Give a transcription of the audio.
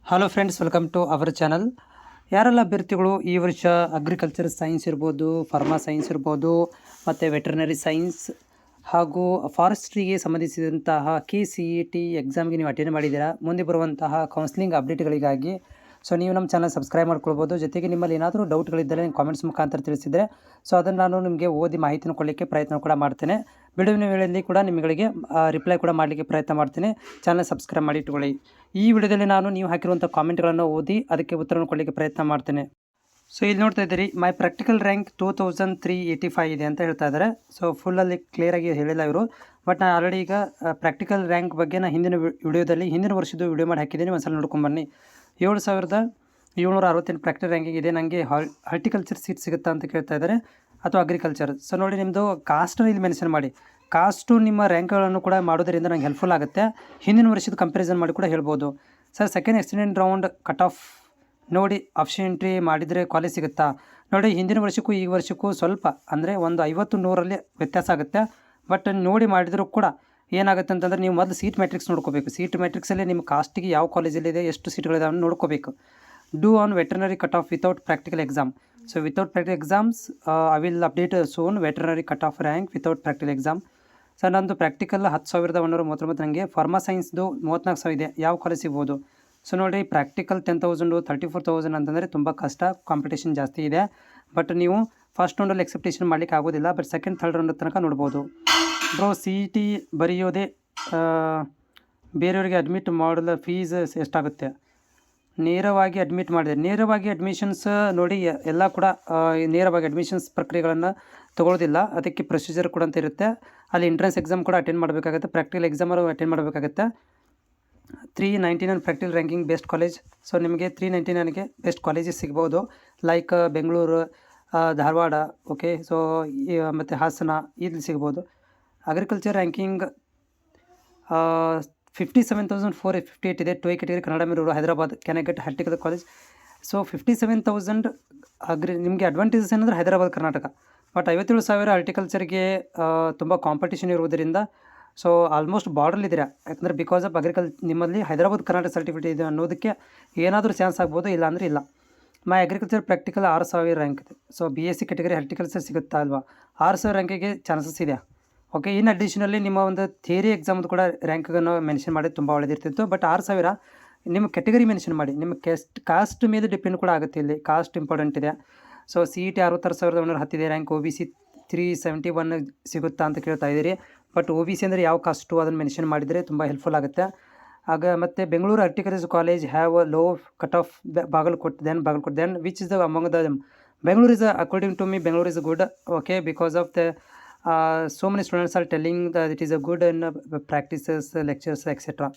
Hello friends, welcome to our channel. ಯಾರೆಲ್ಲ ಅಭ್ಯರ್ಥಿಗಳು ಈ ವರ್ಷ ಅಗ್ರಿಕಲ್ಚರ್ ಸೈನ್ಸ್ ಇರ್ಬೋದು, ಫಾರ್ಮಾ ಸೈನ್ಸ್ ಇರ್ಬೋದು, ಮತ್ತು ವೆಟರ್ನರಿ ಸೈನ್ಸ್ ಹಾಗೂ ಫಾರೆಸ್ಟ್ರಿಗೆ ಸಂಬಂಧಿಸಿದಂತಹ KCET ಎಕ್ಸಾಮ್ಗೆ ನೀವು ಅಟೆಂಡ್ ಮಾಡಿದ್ದೀರಾ, ಮುಂದೆ ಬರುವಂತಹ ಕೌನ್ಸಿಲಿಂಗ್ ಅಪ್ಡೇಟ್ಗಳಿಗಾಗಿ ನೀವು ನಮ್ಮ ಚಾನಲ್ ಸಬ್ಸ್ಕ್ರೈಬ್ ಮಾಡ್ಕೊಳ್ಬೋದು. ಜೊತೆಗೆ ನಿಮ್ಮಲ್ಲಿ ಏನಾದರೂ ಡೌಟ್ಗಳಿದ್ದರೆ ಕಾಮೆಂಟ್ಸ್ ಮುಖಾಂತರ ತಿಳಿಸಿದರೆ ಅದನ್ನು ನಾನು ನಿಮಗೆ ಓದಿ ಮಾಹಿತಿನ ಕೊಡಲಿಕ್ಕೆ ಪ್ರಯತ್ನ ಕೂಡ ಮಾಡ್ತೇನೆ. ಬಿಡುವಿನ ವೇಳೆಯಲ್ಲಿ ಕೂಡ ನಿಮಗೆ ರಿಪ್ಲೈ ಕೂಡ ಮಾಡಲಿಕ್ಕೆ ಪ್ರಯತ್ನ ಮಾಡ್ತೇನೆ. ಚಾನಲ್ ಸಬ್ಸ್ಕ್ರೈಬ್ ಮಾಡಿ ಇಟ್ಟುಕೊಳ್ಳಿ. ಈ ವಿಡಿಯೋದಲ್ಲಿ ನಾನು ನೀವು ಹಾಕಿರುವಂಥ ಕಾಮೆಂಟ್ಗಳನ್ನು ಓದಿ ಅದಕ್ಕೆ ಉತ್ತರವನ್ನು ಕೊಡಲಿಕ್ಕೆ ಪ್ರಯತ್ನ ಮಾಡ್ತೇನೆ. ಇಲ್ಲಿ ನೋಡ್ತಾ ಇದ್ದೀರಿ, ಮೈ ಪ್ರಾಕ್ಟಿಕಲ್ ರ್ಯಾಂಕ್ 2385 ಇದೆ ಅಂತ ಹೇಳ್ತಾ ಇದ್ದಾರೆ. ಫುಲ್ಲಲ್ಲಿ ಕ್ಲಿಯರಾಗಿ ಹೇಳಿಲ್ಲ ಇವರು, ಬಟ್ ನಾನು ಆಲ್ರೆಡಿ ಈಗ ಪ್ರಾಕ್ಟಿಕಲ್ ರ್ಯಾಂಕ್ ಬಗ್ಗೆ ನಾನು ಹಿಂದಿನ ವರ್ಷದ ವಿಡಿಯೋ ಮಾಡಿ ಹಾಕಿದ್ದೀನಿ. ಒಂದ್ಸಲ ನೋಡ್ಕೊಂಬನ್ನಿ. 7768 ಪ್ರಾಕ್ಟಿಕಲ್ ರ್ಯಾಂಕಿಂಗ್ ಇದೆ. ನನಗೆ ಹಾರ್ಟಿಕಲ್ಚರ್ ಸೀಟ್ ಸಿಗುತ್ತಾ ಅಂತ ಕೇಳ್ತಾ ಇದ್ದಾರೆ, ಅಥವಾ ಅಗ್ರಿಕಲ್ಚರ್. ನೋಡಿ, ನಿಮ್ಮದು ಕಾಸ್ಟನ್ನು ಇಲ್ಲಿ ಮೆನ್ಷನ್ ಮಾಡಿ. ಕಾಸ್ಟು ನಿಮ್ಮ ರ್ಯಾಂಕ್ಗಳನ್ನು ಕೂಡ ಮಾಡೋದರಿಂದ ನಂಗೆ ಹೆಲ್ಪ್ಫುಲ್ ಆಗುತ್ತೆ. ಹಿಂದಿನ ವರ್ಷದ ಕಂಪ್ಯಾರಿಸನ್ ಮಾಡಿ ಕೂಡ ಹೇಳ್ಬೋದು. Second extended round cut off ನೋಡಿ, ಆಪ್ಷನ್ ಎಂಟ್ರಿ ಮಾಡಿದರೆ ಕಾಲೇಜ್ ಸಿಗುತ್ತಾ? ನೋಡಿ, ಹಿಂದಿನ ವರ್ಷಕ್ಕೂ ಈ ವರ್ಷಕ್ಕೂ ಸ್ವಲ್ಪ ಅಂದರೆ ಒಂದು 50-100ರಲ್ಲಿ ವ್ಯತ್ಯಾಸ ಆಗುತ್ತೆ. ಬಟ್ ನೋಡಿ ಮಾಡಿದರೂ ಕೂಡ ಏನಾಗುತ್ತೆ ಅಂತಂದರೆ, ನೀವು ಮೊದಲು ಸೀಟ್ ಮ್ಯಾಟ್ರಿಕ್ಸ್ ನೋಡ್ಕೋಬೇಕು. ಸೀಟ್ ಮ್ಯಾಟ್ರಿಕ್ಸಲ್ಲಿ ನಿಮ್ಮ ಕಾಸ್ಟಿಗೆ ಯಾವ ಕಾಲೇಜಲ್ಲಿದೆ, ಎಷ್ಟು ಸೀಟ್ಗಳಿದಾವೆ ನೋಡ್ಕೋಬೇಕು. Do on veterinary cut off without practical exam. Without practical exams I will update soon veterinary cut off rank without practical exam. ನಂದು ಪ್ರಾಕ್ಟಿಕಲ್ 10,139, ನನಗೆ ಫಾರ್ಮಾ ಸೈನ್ಸ್ದು 34,000 ಇದೆ. ಯಾವ ಕಾಲೇಜ್ ಸಿಗ್ಬೋದು? ನೋಡಿ, ಪ್ರಾಕ್ಟಿಕಲ್ 10,000, 34,000 ಅಂತಂದರೆ ತುಂಬ ಕಷ್ಟ, ಕಾಂಪಿಟೇಷನ್ ಜಾಸ್ತಿ ಇದೆ. ಬಟ್ ನೀವು ಫಸ್ಟ್ ರೌಂಡಲ್ಲಿ ಎಕ್ಸೆಪ್ಟೇಷನ್ ಮಾಡಲಿಕ್ಕೆ ಆಗೋದಿಲ್ಲ, ಬಟ್ ಸೆಕೆಂಡ್ ಥರ್ಡ್ ರೌಂಡ್ ತನಕ ನೋಡ್ಬೋದು. CET ಬರೆಯೋದೇ ಬೇರೆಯವರಿಗೆ ಅಡ್ಮಿಟ್ ಮಾಡಲು ಫೀಸ್ ಎಷ್ಟಾಗುತ್ತೆ? ನೇರವಾಗಿ ಅಡ್ಮಿಟ್ ಮಾಡಿದೆ. ನೇರವಾಗಿ ಅಡ್ಮಿಷನ್ಸ್ ನೋಡಿ, ಎಲ್ಲ ಕೂಡ ನೇರವಾಗಿ ಅಡ್ಮಿಷನ್ಸ್ ಪ್ರಕ್ರಿಯೆಗಳನ್ನು ತೊಗೊಳ್ಳೋದಿಲ್ಲ. ಅದಕ್ಕೆ ಪ್ರೊಸೀಜರ್ ಕೂಡ ಅಂತ ಇರುತ್ತೆ. ಅಲ್ಲಿ ಎಂಟ್ರೆನ್ಸ್ ಎಕ್ಸಾಮ್ ಕೂಡ ಅಟೆಂಡ್ ಮಾಡಬೇಕಾಗುತ್ತೆ, ಪ್ರಾಕ್ಟಿಕಲ್ ಎಕ್ಸಾಮರು ಅಟೆಂಡ್ ಮಾಡಬೇಕಾಗುತ್ತೆ. 399 ಪ್ರಾಕ್ಟಿಕಲ್ ರ್ಯಾಂಕಿಂಗ್ ಬೆಸ್ಟ್ ಕಾಲೇಜ್. ನಿಮಗೆ 399ಗೆ ಬೆಸ್ಟ್ ಕಾಲೇಜಸ್ ಸಿಗ್ಬೋದು, ಲೈಕ್ ಬೆಂಗಳೂರು, ಧಾರವಾಡ, ಓಕೆ. ಮತ್ತು ಹಾಸನ ಇಲ್ಲಿ ಸಿಗ್ಬೋದು. ಅಗ್ರಿಕಲ್ಚರ್ ರ್ಯಾಂಕಿಂಗ್ 57,458 ಇದೆ. 2A category Kannada medium Hyderabad. Can I get horticulture college? 57,000 ನಿಮಗೆ ಅಡ್ವಾಂಟೇಜಸ್ ಏನಂದರೆ ಹೈದರಾಬಾದ್, ಕರ್ನಾಟಕ. ಬಟ್ 57,000 ಹಾರ್ಟಿಕಲ್ಚರ್ಗೆ ತುಂಬ ಕಾಂಪಿಟೇಷನ್ ಇರುವುದರಿಂದ ಆಲ್ಮೋಸ್ಟ್ ಬಾರ್ಡ್ರಲ್ಲಿದ್ದೀರಾ. ಯಾಕಂದರೆ ಬಿಕಾಸ್ ಆಫ್ ನಿಮ್ಮಲ್ಲಿ ಹೈದರಾಬಾದ್ ಕರ್ನಾಟಕ ಸರ್ಟಿಫಿಕೇಟ್ ಇದೆ ಅನ್ನೋದಕ್ಕೆ ಏನಾದರೂ ಚಾನ್ಸ್ ಆಗ್ಬೋದು, ಇಲ್ಲ ಅಂದರೆ ಇಲ್ಲ. ಮೈ ಅಗ್ರಿಕಲ್ಚರ್ ಪ್ರಾಕ್ಟಿಕಲ್ 6,000 ರ್ಯಾಂಕ್ ಇದೆ. BSc ಕೆಟಗರಿ ಹಾರ್ಟಿಕಲ್ಚರ್ ಸಿಗುತ್ತಾ ಅಲ್ವಾ? 6,000 ರ್ಯಾಂಕಿಗೆ ಚಾನ್ಸಸ್ ಇದೆ, ಓಕೆ. ಇನ್ ಅಡಿಷನಲ್ಲಿ ನಿಮ್ಮ ಒಂದು ಥಿಯರಿ ಎಕ್ಸಾಮ್ದು ಕೂಡ ರ್ಯಾಂಕನ್ನು ಮೆನ್ಷನ್ ಮಾಡಿದ್ರೆ ತುಂಬ ಒಳ್ಳೆದಿರ್ತಿತ್ತು. ಬಟ್ 6,000 ನಿಮ್ಮ ಕೆಟಗರಿ ಮೆನ್ಷನ್ ಮಾಡಿ. ನಿಮ್ಮ ಕಾಸ್ಟ್ ಮೇಲೆ ಡಿಪೆಂಡ್ ಕೂಡ ಆಗುತ್ತೆ. ಇಲ್ಲಿ ಕಾಸ್ಟ್ ಇಂಪಾರ್ಟೆಂಟ್ ಇದೆ. CET 66,110 ಇದೆ. ರ್ಯಾಂಕ್ OBC 371 ಸಿಗುತ್ತಾ ಅಂತ ಕೇಳ್ತಾ ಇದ್ದೀರಿ. ಬಟ್ OBC ಅಂದರೆ ಯಾವ ಕಾಸ್ಟು ಅದನ್ನು ಮೆನ್ಷನ್ ಮಾಡಿದರೆ ತುಂಬ ಹೆಲ್ಪ್ಫುಲ್ ಆಗುತ್ತೆ. ಮತ್ತು Bengaluru horticulture college have a low cut off Bagalkote than which is the among the Bengaluru is according to me Bengaluru is good, okay, because of the so many students are telling that it is a good in practices, lectures, etc.